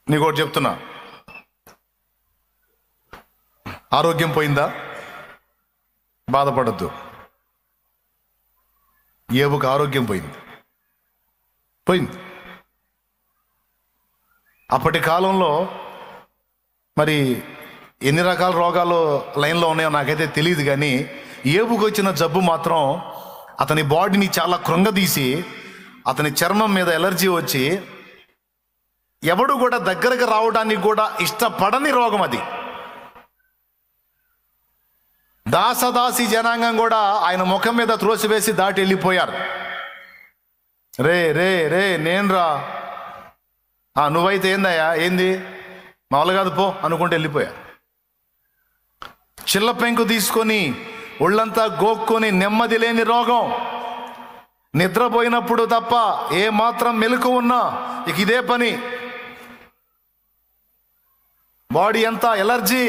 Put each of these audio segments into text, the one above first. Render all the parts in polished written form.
నీకు ఒకటి చెప్తున్నా, ఆరోగ్యం పోయిందా? బాధపడద్దు. ఏబుకు ఆరోగ్యం పోయింది. అప్పటి కాలంలో మరి ఎన్ని రకాల రోగాలు లైన్లో ఉన్నాయో నాకైతే తెలియదు, కానీ ఏబుకు వచ్చిన జబ్బు మాత్రం అతని బాడీని చాలా కృంగదీసి అతని చర్మం మీద ఎలర్జీ వచ్చి ఎవడు కూడా దగ్గరకు రావడానికి కూడా ఇష్టపడని రోగం అది. దాసదాసి జనాంగం కూడా ఆయన ముఖం మీద త్రోసివేసి దాటి వెళ్ళిపోయారు. రే రే రే నేను రా, నువ్వైతే ఏందయ్యా, ఏంది మామూలు కాదు పో అనుకుంటూ వెళ్ళిపోయారు. చిల్ల పెంకు తీసుకొని ఒళ్ళంతా గోక్కొని నెమ్మది లేని రోగం. నిద్రపోయినప్పుడు తప్ప ఏ మాత్రం మెలకు ఉన్నా ఇక ఇదే పని. బాడీ అంతా ఎలర్జీ,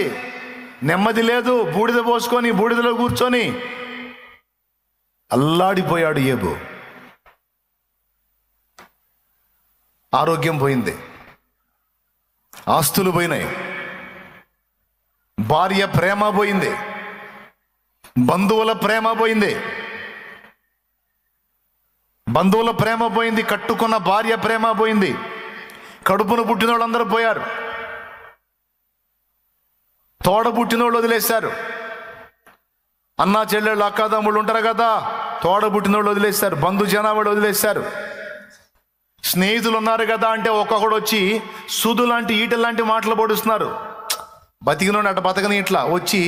నెమ్మది లేదు. బూడిద పోసుకొని బూడిదలో కూర్చొని అల్లాడిపోయాడు ఏబు. ఆరోగ్యం పోయింది, ఆస్తులు పోయినాయి, భార్య ప్రేమ పోయింది, బంధువుల ప్రేమ పోయింది, కట్టుకున్న భార్య ప్రేమ పోయింది, కడుపును పుట్టిన వాళ్ళందరూ పోయారు, తోడ పుట్టినోళ్ళు వదిలేశారు. అన్నా చెల్లెళ్ళు అక్కాదమ్ముళ్ళు ఉంటారు కదా, తోడ పుట్టినోళ్ళు వదిలేశారు, బంధు జనాభాలు వదిలేశారు. స్నేహితులు ఉన్నారు కదా అంటే ఒక్కొక్కడు వచ్చి సూదు లాంటి ఈటల లాంటి మాటలు పొడుస్తున్నారు. బతికినోడు అటు బతకని ఇట్లా వచ్చి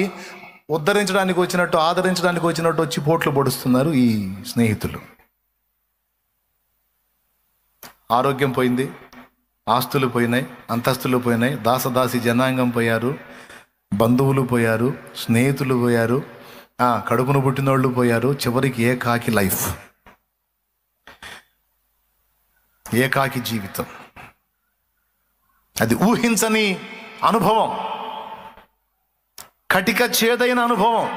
ఉద్ధరించడానికి వచ్చినట్టు, ఆదరించడానికి వచ్చినట్టు వచ్చి పోట్లు పొడుస్తున్నారు ఈ స్నేహితులు. ఆరోగ్యం పోయింది, ఆస్తులు పోయినాయి, అంతస్తులు పోయినాయి, దాసదాసి జనాంగం పోయారు, బంధువులు పోయారు, స్నేహితులు పోయారు, కడుపును పుట్టినోళ్ళు పోయారు. చివరికి ఏకాకి లైఫ్, ఏకాకి జీవితం. అది ఊహించని అనుభవం, కటిక చేదైన అనుభవం.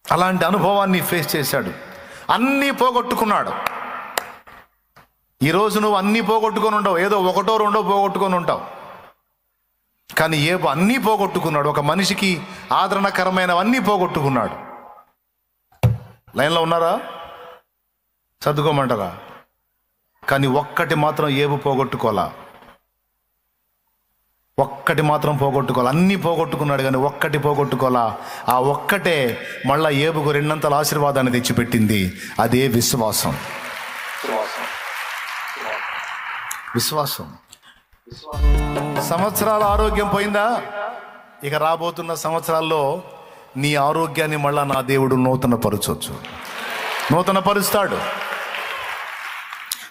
అలాంటి అనుభవాన్ని ఫేస్ చేశాడు. అన్నీ పోగొట్టుకున్నాడు. ఈరోజు నువ్వు అన్నీ పోగొట్టుకొని ఉండవు, ఏదో ఒకటో రెండో పోగొట్టుకొని ఉంటావు. కానీ ఏబు అన్నీ పోగొట్టుకున్నాడు. ఒక మనిషికి ఆదరణకరమైనవన్నీ పోగొట్టుకున్నాడు. లైన్లో ఉన్నారా? చదువుకోమంటారా? కానీ ఒక్కటి మాత్రం ఏబు పోగొట్టుకోవాలా, అన్నీ పోగొట్టుకున్నాడు కానీ ఒక్కటి పోగొట్టుకోవాలా. ఆ ఒక్కటే మళ్ళా ఏబుకు రెండంతల ఆశీర్వాదాన్ని తెచ్చిపెట్టింది. అదే విశ్వాసం. సంవత్సరాల ఆరోగ్యం పోయిందా? ఇక రాబోతున్న సంవత్సరాల్లో నీ ఆరోగ్యాన్ని మళ్ళా నా దేవుడు నూతన పరుస్తాడు.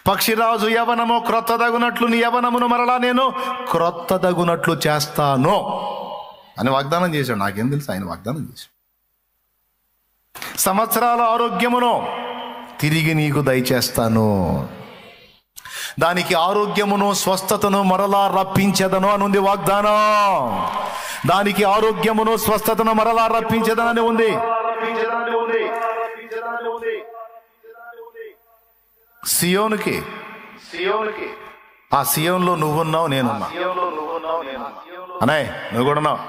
పక్షిరాజు యవనము క్రొత్తదగునట్లు నీ యవనమును మరలా నేను క్రొత్తదగునట్లు చేస్తాను అని వాగ్దానం చేశాడు. నాకేం తెలుసు, ఆయన వాగ్దానం చేశాడు. సంవత్సరాల ఆరోగ్యమును తిరిగి నీకు దయచేస్తాను, దానికి ఆరోగ్యమును స్వస్థతను మరలా రప్పించేదను అని ఉంది వాగ్దానం. దానికి ఆరోగ్యమును స్వస్థతను మరలా రప్పించేదనని ఉంది. సియోనుకి, ఆ సియోన్లో నువ్వున్నావు, నేనున్నా. అన్నయ్య నువ్వు కూడా ఉన్నావు.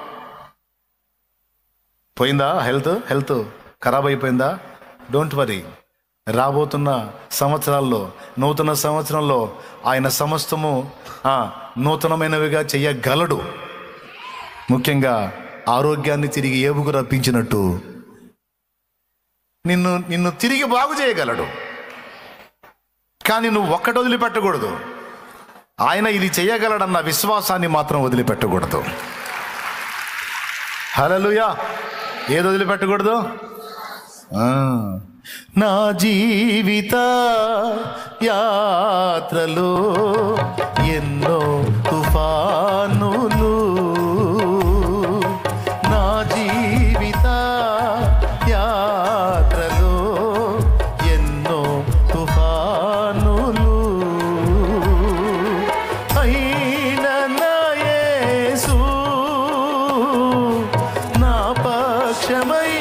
పోయిందా హెల్త్ ఖరాబ్ అయిపోయిందా? Don't worry. రాబోతున్న సంవత్సరాల్లో, నూతన సంవత్సరంలో ఆయన సమస్తము నూతనమైనవిగా చెయ్యగలడు. ముఖ్యంగా ఆరోగ్యాన్ని తిరిగి ఏబుకు రప్పించినట్టు నిన్ను తిరిగి బాగు చేయగలడు. కానీ నువ్వు ఒక్కటి వదిలిపెట్టకూడదు. ఆయన ఇది చేయగలడన్న విశ్వాసాన్ని మాత్రం వదిలిపెట్టకూడదు. హల్లెలూయా. ఏది వదిలిపెట్టకూడదు? నా జీవిత యాత్రలో ఎన్నో తుఫానులు, నా జీవిత యాత్రలో ఎన్నో తుఫానులు, అయిన నా యేసు నా పక్షమై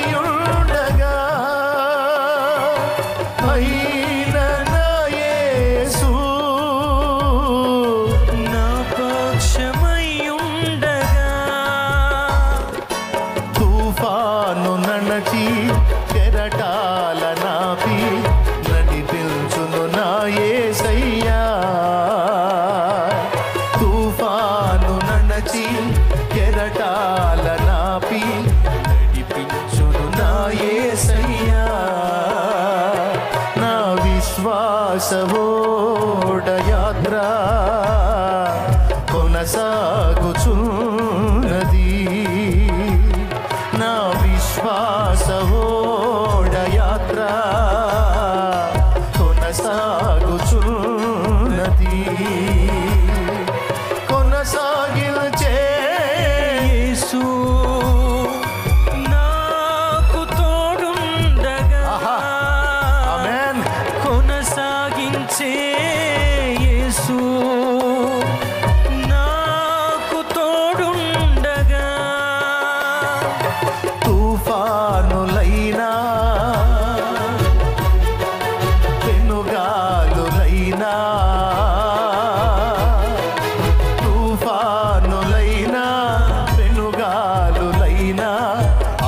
యాత్ర కొనసాగుచున్నది, నా విశ్వాస ఓడ యాత్ర కొనసాగుచున్నది. కొనసాగించే యేసు నాకు తోడుండగా, ఆమేన్. కొనసాగించే యేసు నాకు తోడుండగా, తుఫానులైనా పెనుగాలులైనా, తుఫానులైనా పెనుగాలులైనా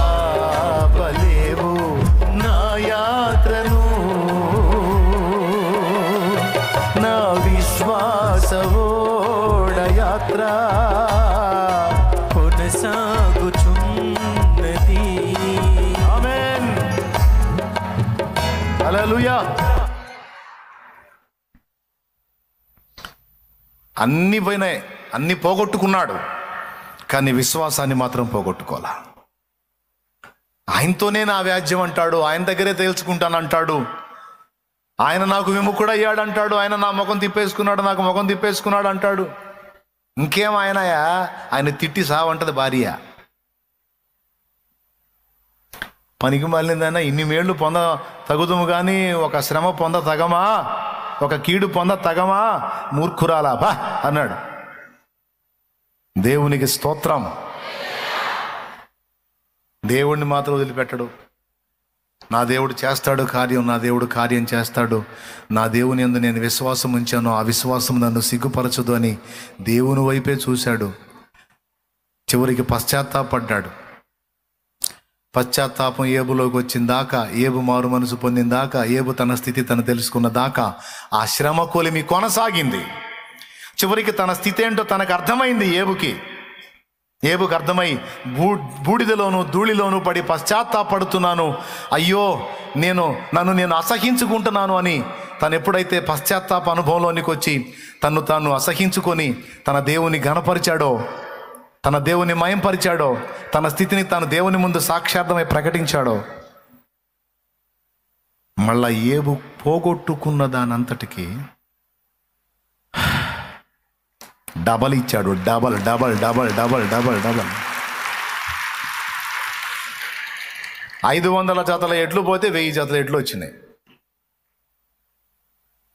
ఆపలేవు నా యాత్రను, నా విశ్వాస ఓడ యాత్ర కొనసాగుచున్నది. ఆమేన్. హల్లెలూయా. అన్ని పోయినాయి, అన్ని పోగొట్టుకున్నాడు, కానీ విశ్వాసాన్ని మాత్రం పోగొట్టుకోవాలా. ఆయనతోనే నా వ్యాజ్యం అంటాడు, ఆయన దగ్గరే తేల్చుకుంటానంటాడు, ఆయన నాకు విముఖుడయ్యాడు అంటాడు, ఆయన నా ముఖం తిప్పేసుకున్నాడు, నాకు ముఖం తిప్పేసుకున్నాడు అంటాడు. ఇంకేం ఆయనయా, ఆయన తిట్టి సావంటది భార్య. పనికి మాలిందైనా ఇన్ని మేళ్ళు పొంద తగుదుము కానీ ఒక శ్రమ పొంద తగమా, ఒక కీడు పొంద తగమా, మూర్ఖురాలా బా అన్నాడు. దేవునికి స్తోత్రం. దేవుణ్ణి మాత్రం వదిలిపెట్టడు. నా దేవుడు చేస్తాడు కార్యం, నా దేవుడు కార్యం చేస్తాడు, నా దేవుని యందు నేను విశ్వాసం ఉంచాను, ఆ విశ్వాసం నన్ను సిగ్గుపరచదు అని దేవుని వైపే చూశాడు. చివరికి పశ్చాత్తాపడ్డాడు. పశ్చాత్తాపం ఏబులోకి వచ్చిన దాకా, ఏబు మారు మనసు పొందిన దాకా, ఏబు తన స్థితి తను తెలుసుకున్న దాకా ఆ శ్రమ కొలిమి కొనసాగింది. చివరికి తన స్థితి ఏంటో తనకు అర్థమైంది. ఏబుకు అర్థమై బూడిదలోను ధూళిలోను పడి పశ్చాత్తాపడుతున్నాను, అయ్యో నన్ను నేను అసహించుకుంటున్నాను అని తను ఎప్పుడైతే పశ్చాత్తాప అనుభవంలోనికి వచ్చి తను తాను అసహించుకొని తన దేవుని ఘనపరిచాడో, తన దేవుని మయంపరిచాడో, తన స్థితిని తాను దేవుని ముందు సాక్షార్థమై ప్రకటించాడో, మళ్ళా ఏబు పోగొట్టుకున్న దానంతటికి డబల్ ఇచ్చాడు. Double double double double double double 500 జతల ఎడ్లు పోతే 1000 జతల ఎడ్లు వచ్చినాయి.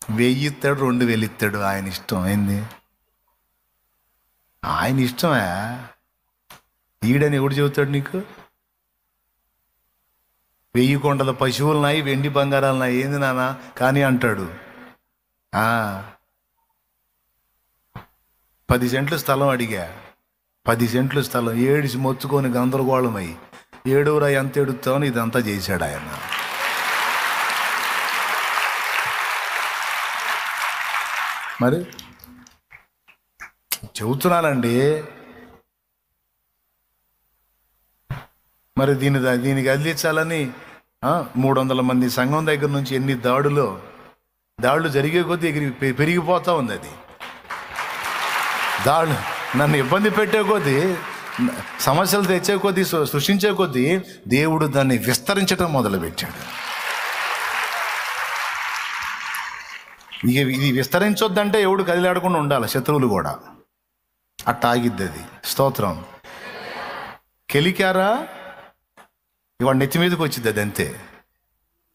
1000 ఇస్తాడు, 2000 ఇస్తాడు, ఆయన ఇష్టం. అయింది ఆయన ఇష్టమే. ఈడని ఎవడు చెబుతాడు నీకు? 1000 కొండల పశువులున్నాయి, వెండి బంగారాలున్నాయి, ఏంది నాన్న కానీ అంటాడు. 10 సెంట్ల స్థలం అడిగా, 10 సెంట్ల స్థలం ఏడిసి మొత్తుకొని గందరగోళమై ఏడుగురా ఎంత ఎడుతామని ఇదంతా చేశాడు ఆయన. మరి చెబుతున్నానండి. మరి దీనికి అదిలించాలని 300 మంది సంఘం దగ్గర నుంచి ఎన్ని దాడులు జరిగే కొద్దీ పెరిగిపోతూ ఉంది. అది దాడులు నన్ను ఇబ్బంది పెట్టే కొద్దీ, సమస్యలు తెచ్చే కొద్దీ, సృష్టించే కొద్దీ దేవుడు దాన్ని విస్తరించడం మొదలుపెట్టాడు. ఇది విస్తరించొద్దంటే ఎవడు కదిలాడకుండా ఉండాలి, శత్రువులు కూడా. అట్ట ఆగిద్ది అది. స్తోత్రం. కెలికారా ఇవాళ నెత్తి మీదకి వచ్చింది, అది అంతే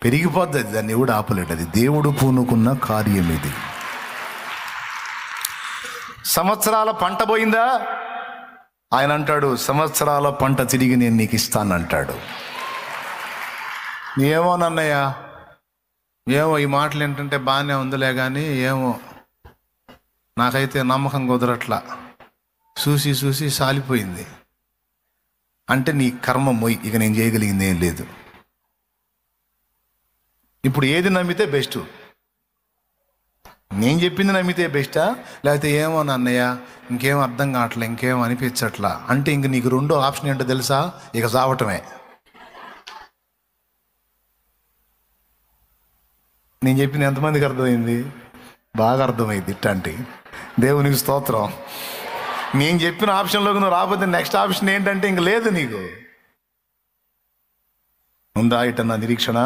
పెరిగిపోద్ది. అది దాన్ని ఎవడు ఆపలేడు. అది దేవుడు పూనుకున్న కార్యం. ఇది సంవత్సరాల పంట పోయిందా, ఆయన అంటాడు సంవత్సరాల పంట తిరిగి నేను నీకు ఇస్తానంటాడు. ఏమోనన్నయ్య, ఏమో ఈ మాటలు ఏంటంటే బాగానే ఉందిలే కానీ ఏమో నాకైతే నమ్మకం కుదరట్లా, చూసి సాలిపోయింది అంటే నీ కర్మ మొయ్, ఇక నేను చేయగలిగింది ఏం లేదు. ఇప్పుడు ఏది నమ్మితే బెస్ట్? నేను చెప్పింది నమ్మితే బెస్టా, లేకపోతే ఏమో అన్నయ్య ఇంకేం అర్థం కావట్లే, ఇంకేం అనిపించట్లా అంటే ఇంక నీకు రెండో ఆప్షన్ ఏంటో తెలుసా? ఇక చావటమే. నేను చెప్పింది ఎంతమందికి అర్థమైంది? బాగా అర్థమైంది ఇట్టంటే. దేవునికి స్తోత్రం. నేను చెప్పిన ఆప్షన్లోకి నువ్వు రాకపోతే నెక్స్ట్ ఆప్షన్ ఏంటంటే ఇంక లేదు నీకు. ఉందా ఇటన్నా నిరీక్షణ?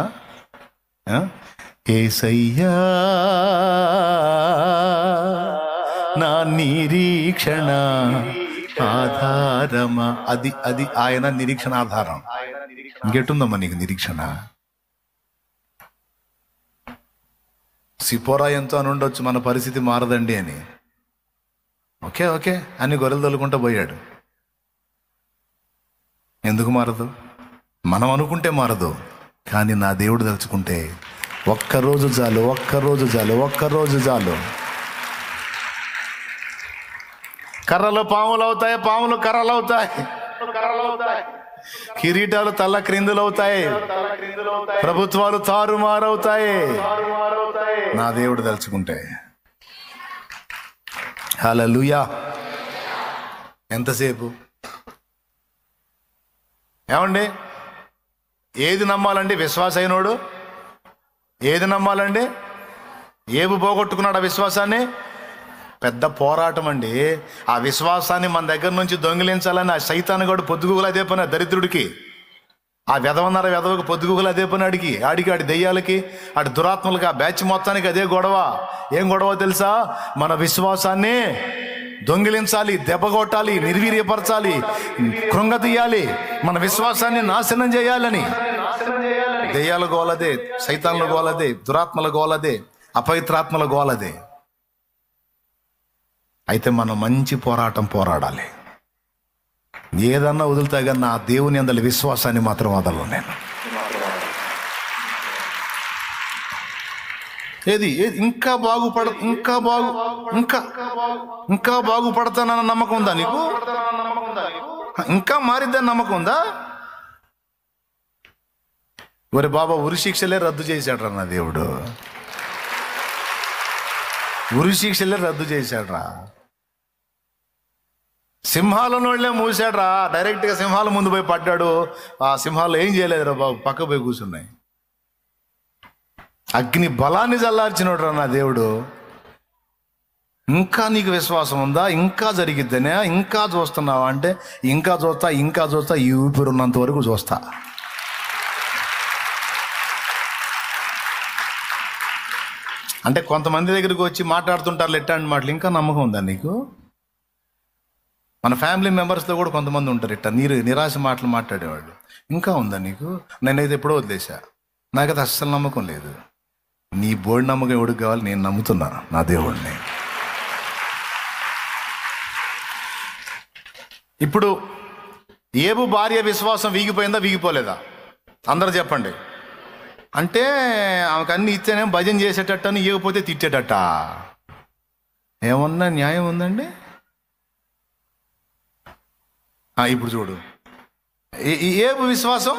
యేసయ్యా నా నిరీక్షణ ఆధారమా. అది అది ఆయన నిరీక్షణ ఆధారం. ఇంకెట్టుందమ్మా నీకు నిరీక్షణ? సిపోరా ఎంతో అని ఉండొచ్చు, మన పరిస్థితి మారదండి అని. ఓకే ఓకే అని గొర్రెలు తొలుకుంటూ పోయాడు. ఎందుకు మారదు? మనం అనుకుంటే మారదు, కానీ నా దేవుడు తలుచుకుంటే ఒక్కరోజు చాలు, ఒక్కరోజు చాలు, ఒక్కరోజు చాలు. కర్రలు పాములు అవుతాయి, పాములు కర్రలు అవుతాయి, కిరీటాలు తల్ల క్రిందులు అవుతాయి, ప్రభుత్వాలు తారుమారవుతాయి నా దేవుడు తలుచుకుంటే. హల్లెలూయా. ఎంతసేపు? ఏమండి, ఏది నమ్మాలండి? విశ్వాస అయినోడు ఏది నమ్మాలండి? ఏవి పోగొట్టుకున్నాడు ఆ విశ్వాసాన్ని? పెద్ద పోరాటం అండి. ఆ విశ్వాసాన్ని మన దగ్గర నుంచి దొంగిలించాలని ఆ సైతాను గడు పొద్దుగుగులు అదే పని, దరిద్రుడికి. ఆ వెధవన్నర వెధవకి పొద్దుగుగులు అదే పని, ఆడి దెయ్యాలకి, ఆడి దురాత్మలకి, ఆ బ్యాచ్ మొత్తానికి అదే గొడవ. ఏం గొడవ తెలుసా? మన విశ్వాసాన్ని దొంగిలించాలి, దెబ్బ కొట్టాలి, నిర్వీర్యపరచాలి, కృంగతీయాలి, మన విశ్వాసాన్ని నాశనం చేయాలని. దెయ్యాల గోలదే, సైతాన్ల గోలదే, దురాత్మల గోలదే, అపవిత్రాత్మల గోలదే. అయితే మనం మంచి పోరాటం పోరాడాలి. ఏదన్నా వదులుతా కానీ నా దేవుని అందరి విశ్వాసాన్ని మాత్రం వదలను నేను. ఏది ఇంకా ఇంకా బాగుపడతానన్న నమ్మకం ఉందా నీకు? ఇంకా మారిద్దని నమ్మకం ఉందా? ఒరే బాబా, ఉరి శిక్షలే రద్దు చేశాడు రా నా దేవుడు. ఉరి శిక్షలే రద్దు చేశాడు రా. సింహాలనోళ్ళే మూసాడు రా. డైరెక్ట్గా సింహాల ముందు పోయి పడ్డాడు. ఆ సింహాలు ఏం చేయలేదు రా బాబు, పక్క పోయి కూర్చున్నాయి. అగ్ని బలాన్ని చల్లార్చినోడు రా నా దేవుడు. ఇంకా నీకు విశ్వాసం ఉందా? ఇంకా జరిగిద్దనే? ఇంకా చూస్తున్నావా అంటే ఇంకా చూస్తా, ఈ ఊపిరి ఉన్నంత వరకు చూస్తా. అంటే కొంతమంది దగ్గరికి వచ్చి మాట్లాడుతుంటారు ఎట్టాంటి మాటలు. ఇంకా నమ్మకం ఉందా నీకు? మన ఫ్యామిలీ మెంబర్స్లో కూడా కొంతమంది ఉంటారు ఇట్లా నిరాశ మాటలు మాట్లాడేవాళ్ళు. ఇంకా ఉందా నీకు? నేనైతే ఎప్పుడో వదిలేసా. నాకైతే అస్సలు నమ్మకం లేదు. నీ బోర్డు నమ్మకం ఎవడికి కావాలి? నేను నమ్ముతున్నా నా దేవుడిని. ఇప్పుడు ఏబు భార్య విశ్వాసం వీగిపోయిందా, వీగిపోలేదా? అందరూ చెప్పండి. అంటే ఆమెకు అన్ని ఇచ్చేనే భజన చేసేటట్టు అని, ఇవ్వకపోతే తిట్టేటట్ట. ఏమన్నా న్యాయం ఉందండి? ఇప్పుడు చూడు, ఏబు విశ్వాసం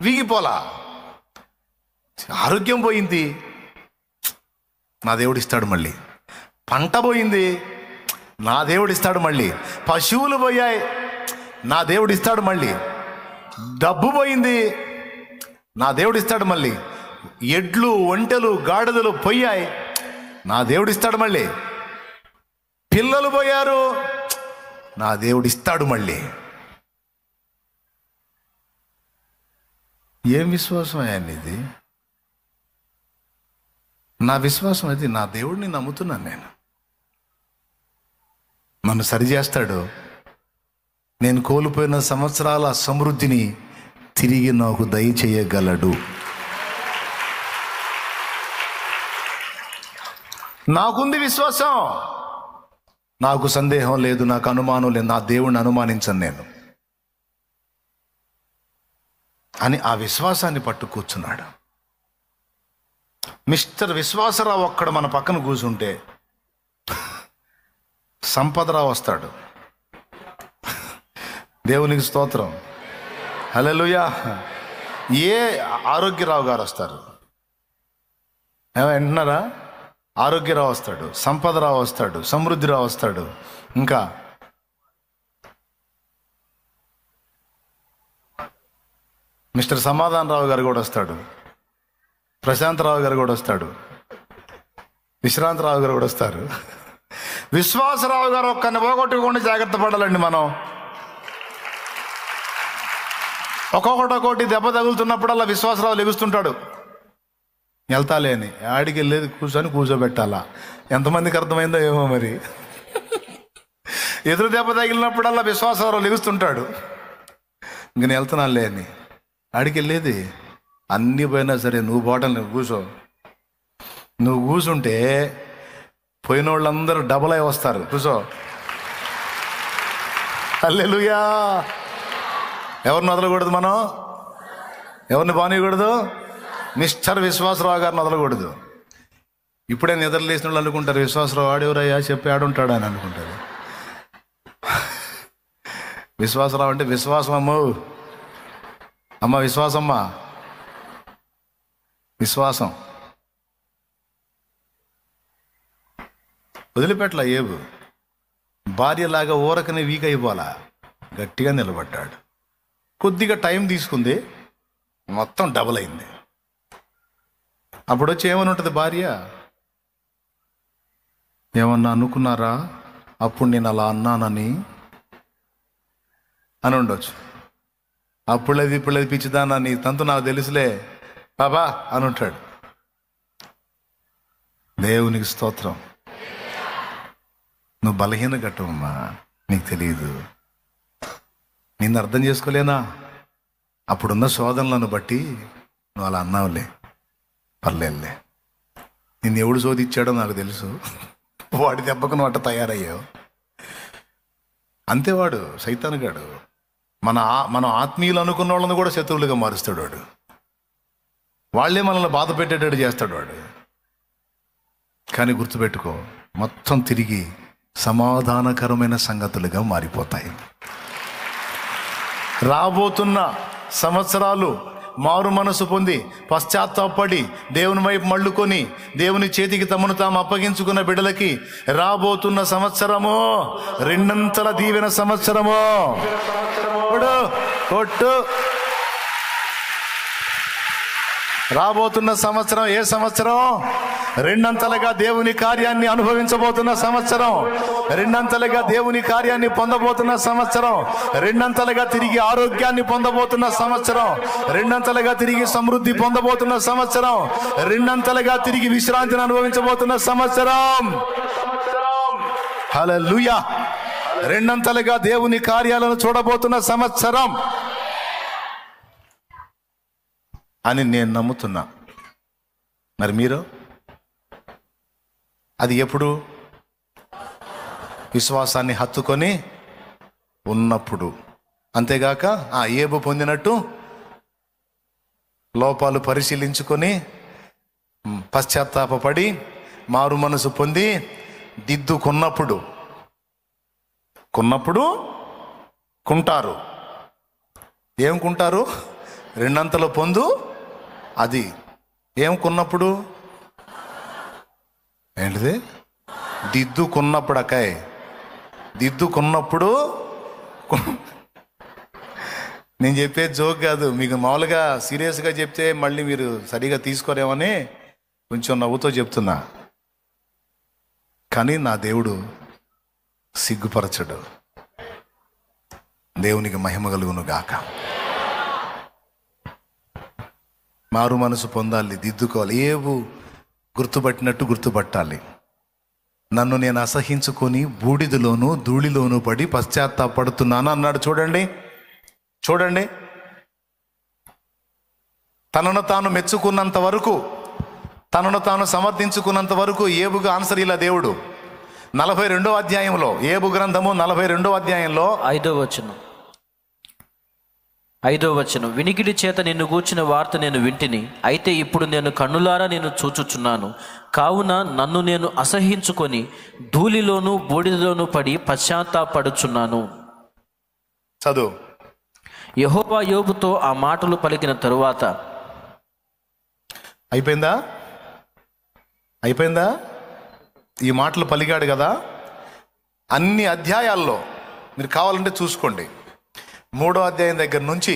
వీగిపోలా. ఆరోగ్యం పోయింది, నా దేవుడు ఇస్తాడు మళ్ళీ. పంట పోయింది, నా దేవుడు ఇస్తాడు మళ్ళీ. పశువులు పోయాయి, నా దేవుడు ఇస్తాడు మళ్ళీ. డబ్బు పోయింది, నా దేవుడు ఇస్తాడు మళ్ళీ. ఎడ్లు, ఒంటెలు, గాడిదలు పోయాయి, నా దేవుడు ఇస్తాడు మళ్ళీ. పిల్లలు పోయారు, నా దేవుడు ఇస్తాడు మళ్ళీ. ఏం విశ్వాసం అయ్యాన్ని ఇది? నా విశ్వాసం అది. నా దేవుడిని నమ్ముతున్నాను నేను. నన్ను సరిచేస్తాడు. నేను కోల్పోయిన సంవత్సరాల సమృద్ధిని తిరిగి నాకు దయచేయగలడు. నాకుంది విశ్వాసం, నాకు సందేహం లేదు, నాకు అనుమానం లేదు. నా దేవుణ్ణి అనుమానించను నేను అని ఆ విశ్వాసాన్ని పట్టు కూర్చున్నాడు. మిస్టర్ విశ్వాసరావు ఒక్కడ మన పక్కన కూర్చుంటే సంపదరావు వస్తాడు. దేవునికి స్తోత్రం. హల్లెలూయా. ఏ ఆరోగ్యరావు గారు వస్తారు? వింటున్నారా? ఆరోగ్యరావు వస్తాడు, సంపదరావు వస్తాడు, సమృద్ధిరావు వస్తాడు, ఇంకా మిస్టర్ సమాధానరావు గారు కూడా వస్తాడు, ప్రశాంతరావు గారు కూడా వస్తాడు. విశ్రాంతిరావు గారు కూడా వస్తారు. విశ్వాసరావు గారు ఒక్కరిని పోగొట్టుకోండి, జాగ్రత్త పడాలండి మనం. ఒక్కొక్కటి దెబ్బ తగులుతున్నప్పుడల్లా విశ్వాసరావు లెగుస్తుంటాడు. వెళ్తాలే అని ఆడికి వెళ్ళేది కూర్చోబెట్టాలా. ఎంతమందికి అర్థమైందో ఏమో మరి. ఎదురు దెబ్బ తగిలినప్పుడల్లా విశ్వాసరావు లెగుస్తుంటాడు. ఇంక నేను వెళ్తున్నానులే అని ఆడికి వెళ్ళేది. అన్నీ పోయినా సరే నువ్వు పోవటం లేదు, కూర్చో. నువ్వు కూర్చుంటే పోయిన వాళ్ళందరూ డబల్ అయి వస్తారు, కూర్చో. హల్లెలూయా. ఎవరిని వదలకూడదు మనం, ఎవరిని బానియకూడదు. మిస్టర్ విశ్వాసరావు గారిని వదలకూడదు. ఇప్పుడే నిద్రలేసిన వాళ్ళు అనుకుంటారు, విశ్వాసరావు ఆడెవరయ్యా చెప్పి ఆడుంటాడా అని అనుకుంటారు. విశ్వాసరావు అంటే విశ్వాసం. అమ్మ విశ్వాసమ్మా, విశ్వాసం. వదిలిపెట్టలా ఏబు. భార్యలాగా ఊరకనే వీక్ అయిపోలా, గట్టిగా నిలబడ్డాడు. కొద్దిగా టైం తీసుకుంది, మొత్తం డబుల్ అయింది. అప్పుడు వచ్చి ఏమని ఉంటుంది భార్య, ఏమన్నా అనుకున్నారా అప్పుడు నేను అలా అన్నానని అని ఉండొచ్చు. అప్పుడేది ఇప్పుడేది పిచ్చిదానా, నీ తంతు నాకు తెలుసులే బాబా అని ఉంటాడు. దేవునికి స్తోత్రం. నువ్వు బలహీన ఘట్టమమ్మా, నీకు తెలియదు. నిన్ను అర్థం చేసుకోలేనా? అప్పుడున్న శోధనలను బట్టి నువ్వు అలా అన్నావులే, పర్లేదులే. నిన్ను ఎవడు శోధించాడో నాకు తెలుసు, వాడి దెబ్బకు నువ్వు అట్ట తయారయ్యావు. అంతేవాడు సైతానుగాడు. మనం ఆత్మీయులు అనుకున్న వాళ్ళని కూడా శత్రువులుగా మారుస్తాడు వాడు. వాళ్ళే మనల్ని బాధ పెట్టేటట్టు చేస్తాడు వాడు. కానీ గుర్తుపెట్టుకో, మొత్తం తిరిగి సమాధానకరమైన సంగతులుగా మారిపోతాయి. రాబోతున్న సంవత్సరాలు మారు మనసు పొంది పశ్చాత్తాపడి దేవుని వైపు మళ్ళుకొని దేవుని చేతికి తమను తాము అప్పగించుకున్న బిడ్డలకి రాబోతున్న సంవత్సరము రెండంతల దీవెన సంవత్సరము. కొట్టు. రాబోతున్న సంవత్సరం ఏ సంవత్సరం? రెండంతలుగా దేవుని కార్యాన్ని అనుభవించబోతున్న సంవత్సరం, రెండంతలుగా దేవుని కార్యాన్ని పొందబోతున్న సంవత్సరం, రెండంతలుగా తిరిగి ఆరోగ్యాన్ని పొందబోతున్న సంవత్సరం, రెండంతలుగా తిరిగి సమృద్ధి పొందబోతున్న సంవత్సరం, రెండంతలుగా తిరిగి విశ్రాంతిని అనుభవించబోతున్న సంవత్సరం. హల్లెలూయా. రెండంతలుగా దేవుని కార్యాలను చూడబోతున్న సంవత్సరం అని నేను నమ్ముతున్నా. మరి మీరు? అది ఎప్పుడు? విశ్వాసాన్ని హత్తుకొని ఉన్నప్పుడు. అంతేగాక ఏబు పొందినట్టు లోపాలు పరిశీలించుకొని పశ్చాత్తాపడి మారు మనసు పొంది దిద్దుకున్నప్పుడు. కుంటారు. ఏం కుంటారు? రెండంతలు పొందు. అది ఏం కొన్నప్పుడు? ఏంటిది? దిద్దుకున్నప్పుడు. అక్కాయ్, దిద్దుకున్నప్పుడు. నేను చెప్పేది జోక్ కాదు, మీకు మామూలుగా సీరియస్గా చెప్తే మళ్ళీ మీరు సరిగా తీసుకోరేమని కొంచెం నవ్వుతో చెప్తున్నా. కానీ నా దేవుడు సిగ్గుపరచడు. దేవునికి మహిమ కలుగును గాక. మారు మనసు పొందాలి, దిద్దుకోవాలి. ఏవు గుర్తుపట్టినట్టు గుర్తుపట్టాలి. నన్ను నేను అసహించుకొని బూడిదలోను ధూళిలోను పడి పశ్చాత్తాపడుతున్నాను అన్నాడు. చూడండి. తనను తాను మెచ్చుకున్నంత వరకు, తనను తాను సమర్థించుకున్నంత వరకు ఏబుగా ఆన్సర్ ఇలా దేవుడు 42వ అధ్యాయంలో, ఏబు గ్రంథము 42వ అధ్యాయంలో 5వ వచనం, వినికిడి చేత నిన్ను గూర్చిన వార్త నేను వింటిని, అయితే ఇప్పుడు నేను కన్నులారా నేను చూచుచున్నాను. కావున నన్ను నేను అసహించుకొని ధూళిలోను బూడిదలోను పడి పశ్చాత్తాపడుచున్నాను. చదువు. యెహోవా యోబుతో ఆ మాటలు పలికిన తరువాత. అయిపోయిందా? ఈ మాటలు పలికాడు కదా. అన్ని అధ్యాయాల్లో మీరు కావాలంటే చూసుకోండి. 3వ అధ్యాయం దగ్గర నుంచి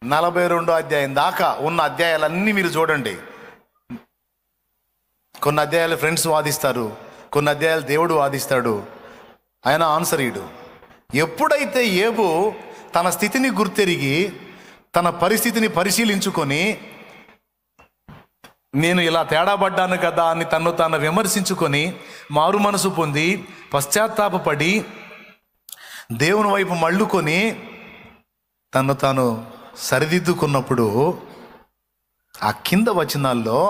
42వ అధ్యాయం దాకా ఉన్న అధ్యాయాలన్నీ మీరు చూడండి. కొన్ని అధ్యాయాలు ఫ్రెండ్స్ వాదిస్తారు, కొన్ని అధ్యాయాలు దేవుడు వాదిస్తాడు, ఆయన ఆన్సర్ ఇడు. ఎప్పుడైతే యోబు తన స్థితిని గుర్తెరిగి తన పరిస్థితిని పరిశీలించుకొని నేను ఇలా తేడాపడ్డాను కదా అని తన్ను తాను విమర్శించుకొని మారు మనసు పొంది పశ్చాత్తాపపడి దేవుని వైపు మళ్ళుకొని తను తాను సరిదిద్దుకున్నప్పుడు ఆ కింద వచనాల్లో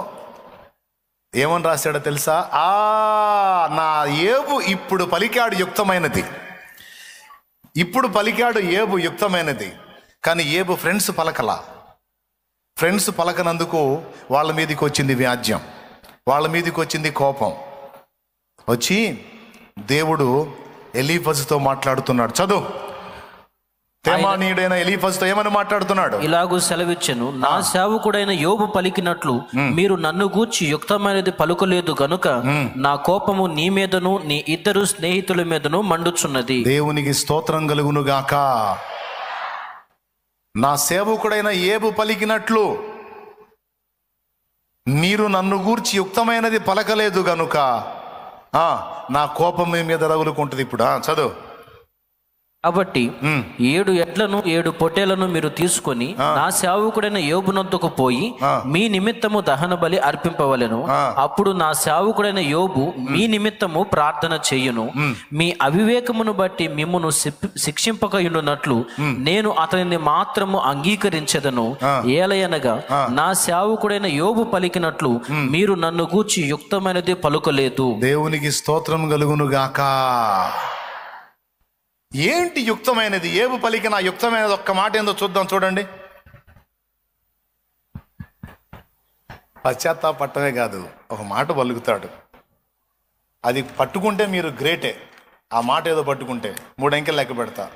ఏమని రాశాడో తెలుసా? నా యోబు ఇప్పుడు పలికాడు యుక్తమైనది, ఇప్పుడు పలికాడు యోబు యుక్తమైనది. కానీ యోబు ఫ్రెండ్స్ పలకలా. ఫ్రెండ్స్ పలకనందుకు వాళ్ళ మీదకి వచ్చింది వ్యాజ్యం, వాళ్ళ మీదకి వచ్చింది కోపం. వచ్చి దేవుడు ఎలీఫజుతో మాట్లాడుతున్నాడు. చదువు. తేమానీయుడైన ఎలీఫజుతో ఏమని మాట్లాడుతున్నాడు? ఇలాగూ సెలవిచ్చెను, నా సేవకుడైన యోబు పలికినట్లు మీరు నన్ను గూర్చి యుక్తమైనది పలుకలేదు గనుక నా కోపము నీ మీదను నీ ఇద్దరు స్నేహితుల మీదను మండుచున్నది. దేవునికి స్తోత్రం కలుగును గాక. నా సేవకుడైన యోబు పలికినట్లు మీరు నన్ను గూర్చి యుక్తమైనది పలకలేదు గనుక నా కోపం మీ మీద రగులుకుంటుంది. ఇప్పుడు చదువు. కాబట్టి 7 ఎడ్లను 7 పొట్టేలను మీరు తీసుకొని నా సేవకుడైన యోబునొద్దకు పోయి మీ నిమిత్తము దహన బలి అర్పింపవలెను. అప్పుడు నా సేవకుడైన యోబు మీ నిమిత్తము ప్రార్థన చెయ్యును. మీ అవివేకమును బట్టి మిమ్మును శిక్షింపకయుండునట్లు నేను అతనిని మాత్రము అంగీకరించెదను. ఏలయనగా నా సేవకుడైన యోబు పలికినట్లు మీరు నన్ను గూర్చి యుక్తమైనది పలుకలేదు. దేవునికి స్తోత్రం కలుగును గాక. ఏంటి యుక్తమైనది? యోబు పలికిన యుక్తమైనది ఒక్క మాట ఏందో చూద్దాం. చూడండి. పశ్చాత్తాపట్టమే కాదు, ఒక మాట పలుకుతాడు. అది పట్టుకుంటే మీరు గ్రేటే. ఆ మాట ఏదో పట్టుకుంటే 3 అంకెలు లెక్క పెడతా,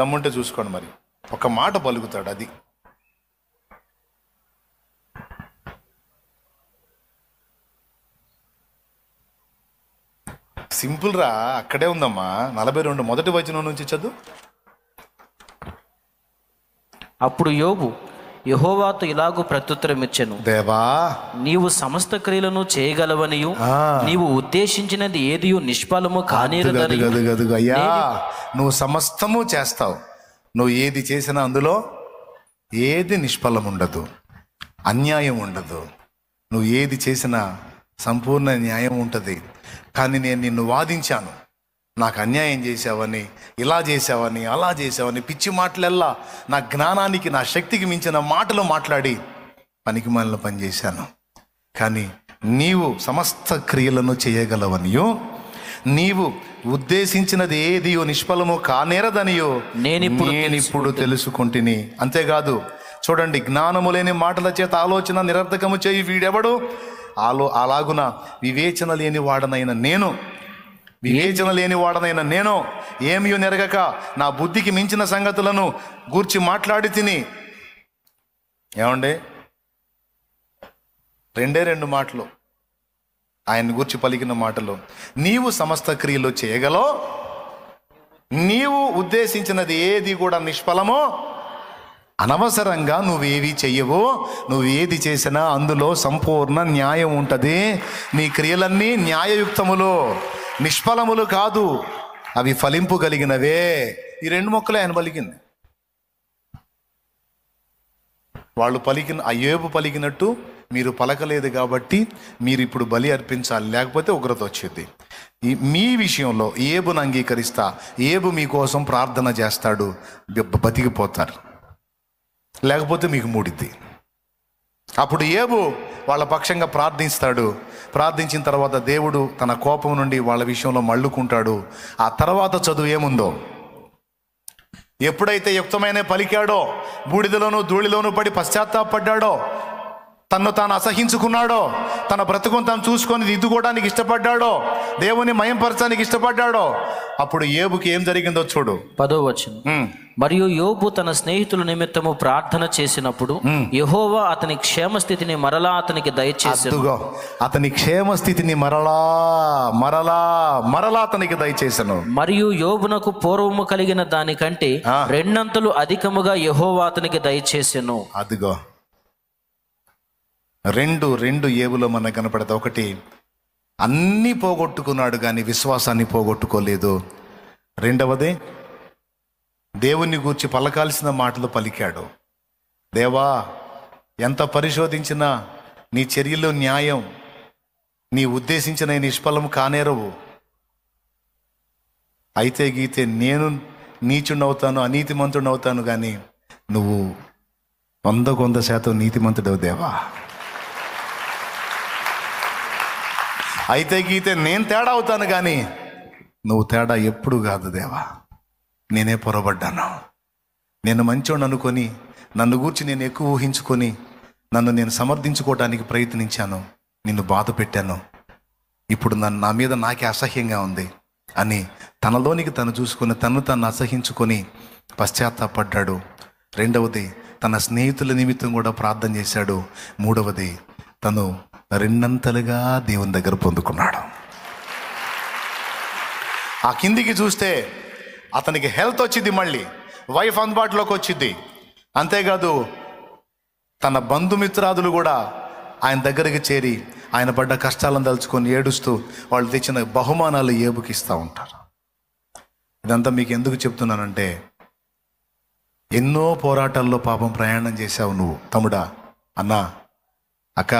దమ్ముంటే చూసుకోండి. మరి ఒక మాట పలుకుతాడు. అది సింపుల్ రా, అక్కడే ఉందమ్మా. 42 మొదటి వచనం నుంచి చదువు. అప్పుడు యోబు యెహోవాతో ఇలాగూ ప్రత్యుత్తరం ఇచ్చెను, దేవా నీవు సమస్త క్రియలను చేయగలవనియు నీవు ఉద్దేశించినది ఏదియు నిష్ఫలము కానేరదని. అయ్యా, నువ్వు సమస్తము చేస్తావు. నువ్వు ఏది చేసినా అందులో ఏది నిష్ఫలం ఉండదు, అన్యాయం ఉండదు. నువ్వు ఏది చేసినా సంపూర్ణ న్యాయం ఉంటుంది. కానీ నేను నిన్ను వాదించాను, నాకు అన్యాయం చేసావని, ఇలా చేసావని, అలా చేసావని, పిచ్చి మాటలెల్లా నా జ్ఞానానికి నా శక్తికి మించిన మాటలు మాట్లాడి పనికి మాలిన పని చేశాను. కానీ నీవు సమస్త క్రియలను చేయగలవనియో నీవు ఉద్దేశించినది ఏదియో నిష్ఫలము కానేరదనియో నేనిప్పుడు తెలుసుకుంటుని. అంతేకాదు, చూడండి, జ్ఞానము లేని మాటల చేత ఆలోచన నిరర్థకము చేయి వీడెవడు? అలాగున వివేచన లేని వాడనైన నేను ఏమియో నెరగక నా బుద్ధికి మించిన సంగతులను గూర్చి మాట్లాడి తిని. ఏమండి, 2 మాటలు ఆయన గూర్చి పలికిన మాటలు. నీవు సమస్త క్రియలు చేయగలవు, నీవు ఉద్దేశించినది ఏది కూడా నిష్ఫలమో. అనవసరంగా నువ్వేవి చెయ్యవో, నువ్వు ఏది చేసినా అందులో సంపూర్ణ న్యాయం ఉంటుంది. నీ క్రియలన్నీ న్యాయయుక్తములు, నిష్ఫలములు కాదు, అవి ఫలింపు కలిగినవే. ఈ 2 మొక్కలే ఆయన పలికింది. వాళ్ళు యోబు పలికినట్టు మీరు పలకలేదు కాబట్టి మీరు ఇప్పుడు బలి అర్పించాలి, లేకపోతే ఉగ్రత వచ్చేది. మీ విషయంలో యోబును అంగీకరిస్తా, యోబు మీకోసం ప్రార్థన చేస్తాడు, బతికిపోతారు. లేకపోతే మీకు మూడిద్ది. అప్పుడు యోబు వాళ్ళ పక్షంగా ప్రార్థిస్తాడు. ప్రార్థించిన తర్వాత దేవుడు తన కోపం నుండి వాళ్ళ విషయంలో మళ్ళుకుంటాడు. ఆ తర్వాత చదువు ఏముందో, ఎప్పుడైతే యుక్తమైన పలికాడో, బూడిదలోనూ ధూళిలోనూ పడి పశ్చాత్తాపడ్డాడో, తన్ను తాను అసహించుకున్నాడో, తన బ్రతుకును తాను చూసుకొని దిద్దుకోవడానికి ఇష్టపడ్డాడో, దేవుని మయంపరచడానికి ఇష్టపడ్డాడో, అప్పుడు యోబుకి ఏం జరిగిందో చూడు. 10వ వచనం. మరియు యోబు తన స్నేహితుల నిమిత్తము ప్రార్థన చేసినప్పుడు యెహోవా అతని క్షేమస్థితిని మరలా అతనికి దయచేసెను. అతని క్షేమస్థితిని మరలా అతనికి దయచేసెను. మరియు యోబునకు పూర్వము కలిగిన దానికంటే 2 అధికముగా యెహోవా అతనికి దయచేసెను. అదిగో 2 యోబులో మనకు కనపడతా. ఒకటి, అన్నీ పోగొట్టుకున్నాడు కానీ విశ్వాసాన్ని పోగొట్టుకోలేదు. రెండవది, దేవుణ్ణి గూర్చి పలకాల్సిన మాటలు పలికాడు. దేవా, ఎంత పరిశోధించినా నీ చర్యలో న్యాయం, నీ ఉద్దేశించిన నిష్ఫలం కానేరవు. అయితే గీతే నేను నీచుడవుతాను, అనీతిమంతుడవుతాను, కానీ నువ్వు 100% నీతిమంతుడవు దేవా. అయితే గీతే నేను తేడా అవుతాను, కానీ నువ్వు తేడా ఎప్పుడు కాదు దేవా. నేనే పొరబడ్డాను. నేను మంచోడు అనుకొని నన్ను గూర్చి నేను ఎక్కువ ఊహించుకొని నన్ను నేను సమర్థించుకోవడానికి ప్రయత్నించాను, నిన్ను బాధ పెట్టాను. ఇప్పుడు నా మీద నాకే అసహ్యంగా ఉంది అని తనలోనికి తను చూసుకొని తను అసహించుకొని పశ్చాత్తాపడ్డాడు. రెండవది, తన స్నేహితుల నిమిత్తం కూడా ప్రార్థన చేశాడు. మూడవది, తను 2 దేవుని దగ్గర పొందుకున్నాడు. ఆ కిందికి చూస్తే అతనికి హెల్త్ వచ్చింది, మళ్ళీ వైఫ్ అందుబాటులోకి వచ్చింది. అంతేకాదు తన బంధుమిత్రాదులు కూడా ఆయన దగ్గరికి చేరి ఆయన పడ్డ కష్టాలను తలుచుకొని ఏడుస్తూ వాళ్ళు తెచ్చిన బహుమానాలు ఏబుకి ఇస్తూ ఉంటారు. ఇదంతా మీకు ఎందుకు చెప్తున్నానంటే, ఎన్నో పోరాటాల్లో పాపం ప్రయాణం చేశావు నువ్వు తమ్ముడా, అన్నా, అక్క.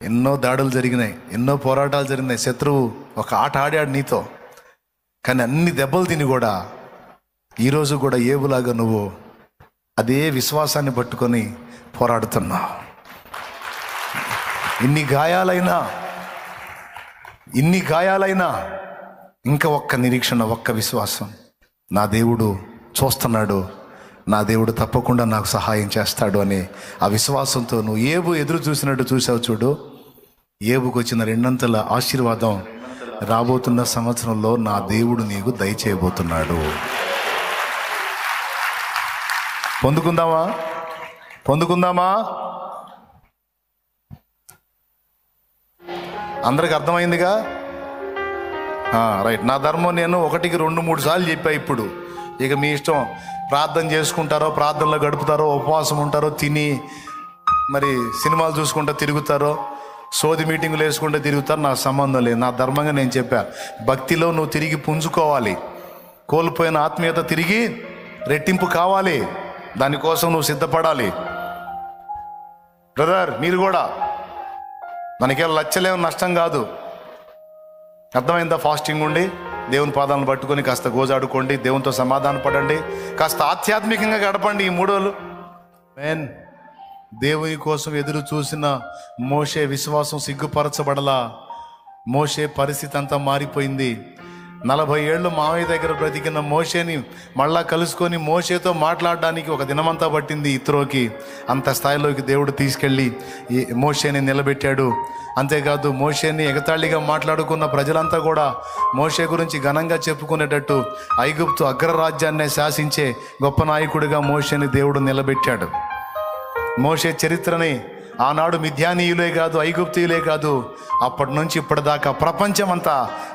ఎన్నో దాడులు జరిగినాయి, ఎన్నో పోరాటాలు జరిగినాయి. శత్రువు ఒక ఆట ఆడాడు నీతో, కానీ అన్ని దెబ్బలు తిని కూడా ఈరోజు కూడా ఏబులాగా నువ్వు అదే విశ్వాసాన్ని పట్టుకొని పోరాడుతున్నావు. ఇన్ని గాయాలైనా ఇంకా ఒక్క నిరీక్షణ, ఒక్క విశ్వాసం. నా దేవుడు చూస్తున్నాడు, నా దేవుడు తప్పకుండా నాకు సహాయం చేస్తాడు అనే ఆ విశ్వాసంతో నువ్వు ఏబు ఎదురు చూసినట్టు చూసావు. చూడు, ఏబుకు వచ్చిన 2 ఆశీర్వాదం రాబోతున్న సంవత్సరంలో నా దేవుడు నీకు దయచేయబోతున్నాడు. పొందుకుందామా? అందరికి అర్థమైందిగా? రైట్. నా ధర్మం నేను 1కి 2-3 సార్లు చెప్పా. ఇప్పుడు ఇక మీ ఇష్టం. ప్రార్థన చేసుకుంటారో, ప్రార్థనలో గడుపుతారో, ఉపవాసం ఉంటారో, తిని మరి సినిమాలు చూసుకుంటూ తిరుగుతారో, సోది మీటింగులు వేసుకుంటూ తిరుగుతారు, నాకు సంబంధం లేదు. నా ధర్మంగా నేను చెప్పా. భక్తిలో నువ్వు తిరిగి పుంజుకోవాలి. కోల్పోయిన ఆత్మీయత తిరిగి రెట్టింపు కావాలి. దానికోసం నువ్వు సిద్ధపడాలి. బ్రదర్, మీరు కూడా, మనకేం లచ్చలేం నష్టం కాదు. అర్థమైందా? ఫాస్టింగ్ ఉండి దేవుని పాదాలను పట్టుకొని కాస్త గోజాడుకోండి, దేవునితో సమాధాన పడండి, కాస్త ఆధ్యాత్మికంగా గడపండి ఈ 3 రోజులు. దేవుని కోసం ఎదురు చూసిన మోషే విశ్వాసం సిగ్గుపరచబడలా. మోషే పరిస్థితి అంతా మారిపోయింది. 40 ఏళ్ళు మామయ్య దగ్గర బ్రతికిన మోషేని మళ్ళా కలుసుకొని మోషేతో మాట్లాడడానికి ఒక దినమంతా పట్టింది ఇత్రోకి. అంత స్థాయిలోకి దేవుడు తీసుకెళ్ళి మోషేని నిలబెట్టాడు. అంతేకాదు మోషేని ఎగతాళిగా మాట్లాడుకున్న ప్రజలంతా కూడా మోషే గురించి ఘనంగా చెప్పుకునేటట్టు ఐగుప్తు అగ్రరాజ్యాన్ని శాసించే గొప్ప నాయకుడిగా మోషేని దేవుడు నిలబెట్టాడు. మోషే చరిత్రని ఆనాడు మిద్యానీయులే కాదు, ఐగుప్తీయులే కాదు, అప్పటి నుంచి ఇప్పటిదాకా ప్రపంచమంతా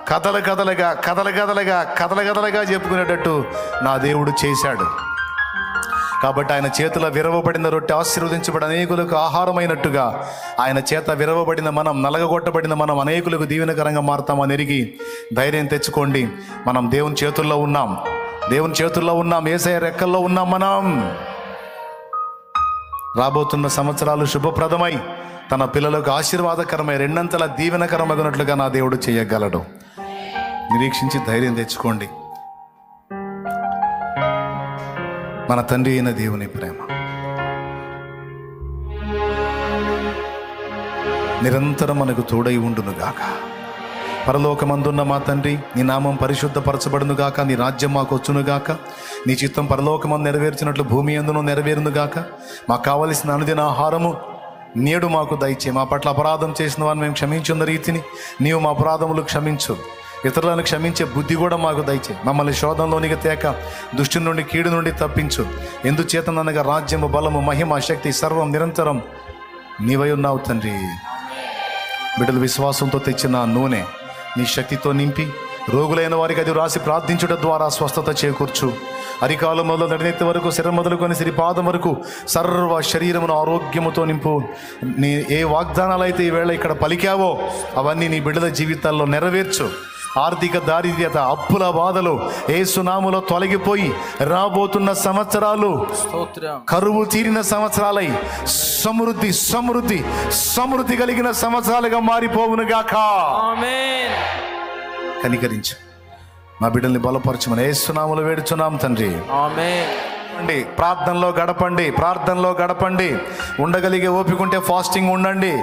కథలగదలుగా చెప్పుకునేటట్టు నా దేవుడు చేశాడు. కాబట్టి ఆయన చేతిలో విరవబడిన రొట్టె ఆశీర్వదించబడిన అనేకులకు ఆహారమైనట్టుగా ఆయన చేత విరవబడిన మనం, నలగగొట్టబడిన మనం అనేకులకు దీవెనకరంగా మారుతామని ఎరిగి ధైర్యం తెచ్చుకోండి. మనం దేవుని చేతుల్లో ఉన్నాం. యేసయ్య రెక్కల్లో ఉన్నాం. మనం రాబోతున్న సంవత్సరాలు శుభప్రదమై తన పిల్లలకు ఆశీర్వాదకరమై 2 దీవెనకరమగినట్లుగా నా దేవుడు చేయగలడు. నిరీక్షించి ధైర్యం తెచ్చుకోండి. మన తండ్రి అయిన దేవుని ప్రేమ నిరంతరం మనకు తోడై ఉండునుగాక. పరలోకమందున్న మా తండ్రి, నీ నామం పరిశుద్ధపరచబడునుగాక. నీ రాజ్యం మాకు వచ్చునుగాక. నీ చిత్తం పరలోకమందు నెరవేర్చినట్లు భూమి యందును నెరవేరునుగాక. మాకు కావలసిన అనుదిన ఆహారము నేడు మాకు దయచే. మా పట్ల అపరాధం చేసిన వారిని మేము క్షమించున్న రీతిని నీవు మా అపరాధములు క్షమించు. ఇతరులను క్షమించే బుద్ధి కూడా మాకు దయచే. మమ్మల్ని శోధంలోనికి తేక దుష్టి నుండి, కీడు నుండి తప్పించు. ఎందుచేతనగా రాజ్యము, బలము, మహిమ, శక్తి సర్వం నిరంతరం నీవై ఉన్నావు తండ్రి. బిడ్డలు విశ్వాసంతో తెచ్చిన నూనె నీ శక్తితో నింపి రోగులైన వారికి అది రాసి ప్రార్థించడం ద్వారా స్వస్థత చేకూర్చు. అరికాలు మొదలు నడినెత్తి వరకు, శిర మొదలుకొని సిరిపాదం వరకు సర్వ శరీరమును ఆరోగ్యముతో నింపు. నీ ఏ వాగ్దానాలు అయితే ఈవేళ ఇక్కడ పలికావో అవన్నీ నీ బిడ్డల జీవితాల్లో నెరవేర్చు. ఆర్థిక దారిద్ర్యత, అప్పుల బాధలు యేసునామములో తొలగిపోయి రాబోతున్న సంవత్సరాలు కరువు తీరిన సంవత్సరాలై సమృద్ధి సమృద్ధి సమృద్ధి కలిగిన సంవత్సరాలుగా మారిపోవునుగాక. ఆమేన్. కనికరించు, మా బిడ్డల్ని బలపరచమని యేసునామములో వేడుచున్నాం తండ్రి. ఆమేన్. ప్రార్థనలో గడపండి, ప్రార్థనలో గడపండి. ఉండగలిగే ఓపిక ఉంటే ఫాస్టింగ్ ఉండండి.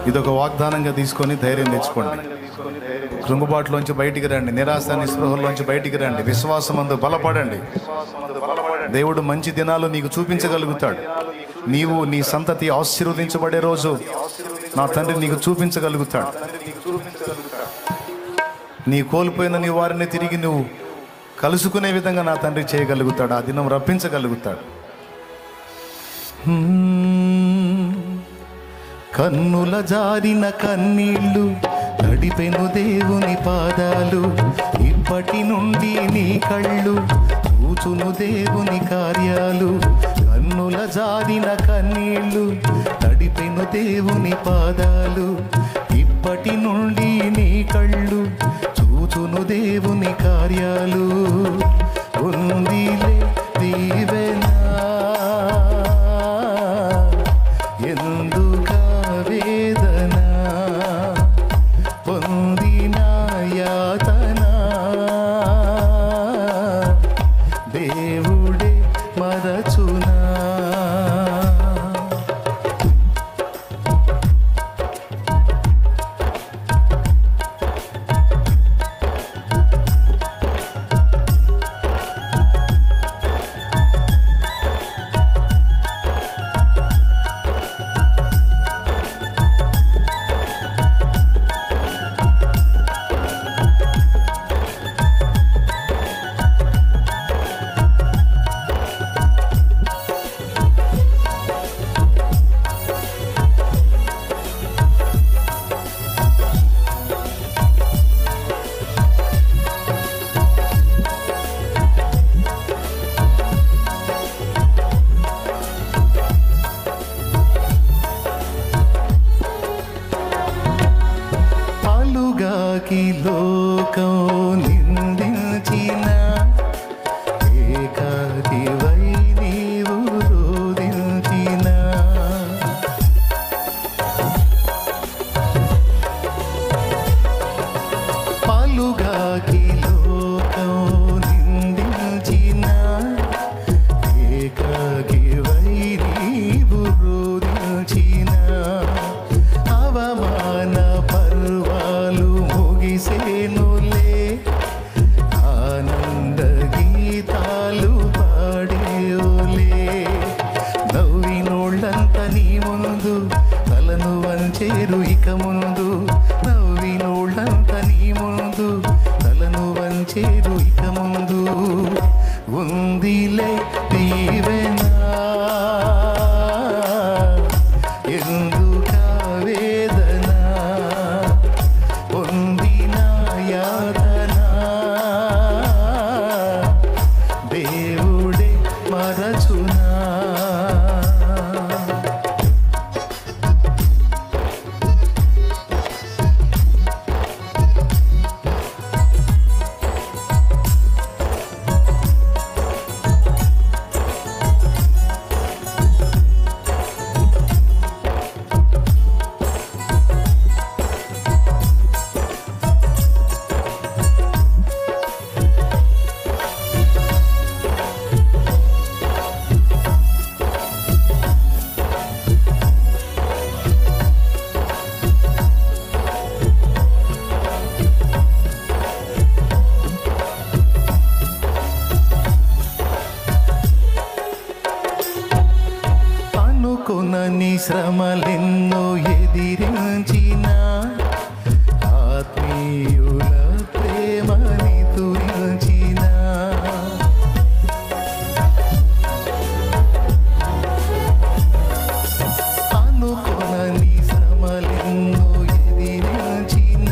ఇదొక వాగ్దానంగా తీసుకొని ధైర్యం తెచ్చుకోండి. కృంగుబాటులోంచి బయటికి రండి, నిరాశ నిస్పృహల్లోంచి బయటికి రండి, విశ్వాసమందు బలపడండి. దేవుడు మంచి దినాలు నీకు చూపించగలుగుతాడు. నీవు నీ సంతతి ఆశీర్వదించబడే రోజు నా తండ్రి నీకు చూపించగలుగుతాడు. నీ కోల్పోయిన నీ వారిని తిరిగి నువ్వు కలుసుకునే విధంగా నా తండ్రి చేయగలుగుతాడు. ఆ దినం రప్పించగలుగుతాడు. కన్నుల జారిన కన్నీళ్ళు నడిపెను దేవుని పాదాలు, ఇప్పటి నుండి నీ కళ్ళు చూచును దేవుని కార్యాలు. కన్నుల జారిన కన్నీళ్ళు నడిపెను దేవుని పాదాలు, ఇప్పటి నుండి నీ కళ్ళు చూచును దేవుని కార్యాలు. ఉందిలే దీవెనా ఎందుక వేదన, పొందిన యాతన దేవుడే మరచునా. పాలుగాకి లోకం నిందించిన ఏకాకివై నీవు రోదించిన, పాలుగాకి లోకం నిందించిన ఏకాకివై నీవు రోదించిన, అవమాన పర్వాలు ముగిసేనులే, ఆనంద గీతాలు పాడేవులే. నవ్వినోళ్ళంత నీ ముందు తలను వంచేరు ఇక ముందు, నవ్వినోళ్ళంత నీ ముందు తలను వంచేరు ఇక ముందు. ఉందిలే దీవెనా ఎందుక వేదన, పొందిన యాతన దేవుడే మరచునా. అనుకొనని శ్రమలెన్నో ఎదిరించిన, ఆత్మీయుల ప్రేమని తురించిన, అనుకొనని శ్రమలెన్నో ఎదిరించిన,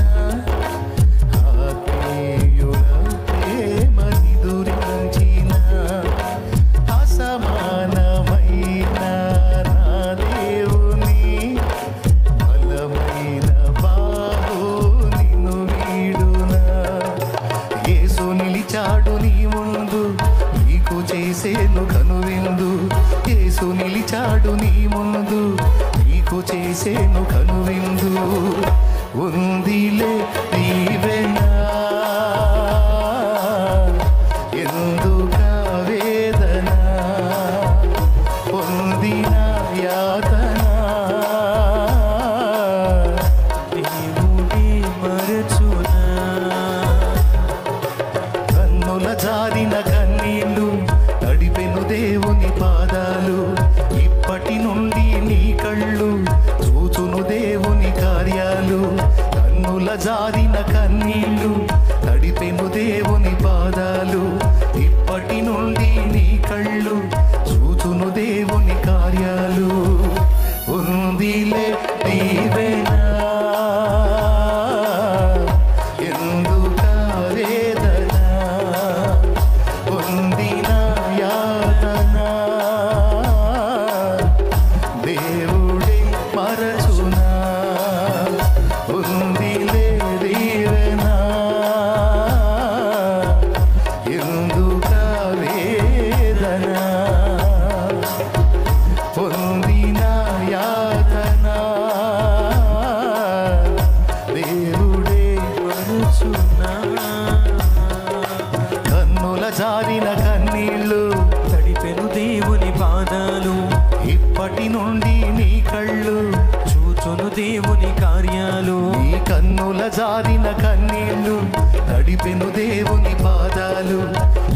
చేసేను కనువిందు, యేసు నిలిచాడు నీ ముందు, నీకు చేసేను కనువిందు. ఉందిలే దీవెన, ఎందుక వేదన, పొందిన యాతన దేవుడే మరచునా. కన్నుల జారిన కన్నీళ్ళు తడిపెను దేవుని పాదాలు, ఇప్పటి నుండి నీ కళ్ళు చూచును దేవుని కార్యాలు. కన్నుల జారిన కన్నీళ్ళు తడిపెను దేవుని పాదాలు, ఇప్పటి నుండి నీ కళ్ళు చూచును దేవుని కార్యాలు. ఉందిలే దీవెన, ఎందుక వేదన, పొందిన యాతన దేవుడే మరచునా. ఉందిలే దీవెన, ఎందుక వేదన, పొందిన యాతన దేవుడే మరచునా. కన్నుల జారిన కన్నీళ్ళు తడిపెను దేవుని పాదాలు, ఇప్పటి నుండి నీ కళ్ళు చూచును దేవుని కార్యాలు. నీ కన్నుల జారిన కన్నీళ్ళు తడిపెను దేవుని పాదాలు,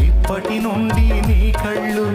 ఇప్పటి నుండి నీ కళ్ళు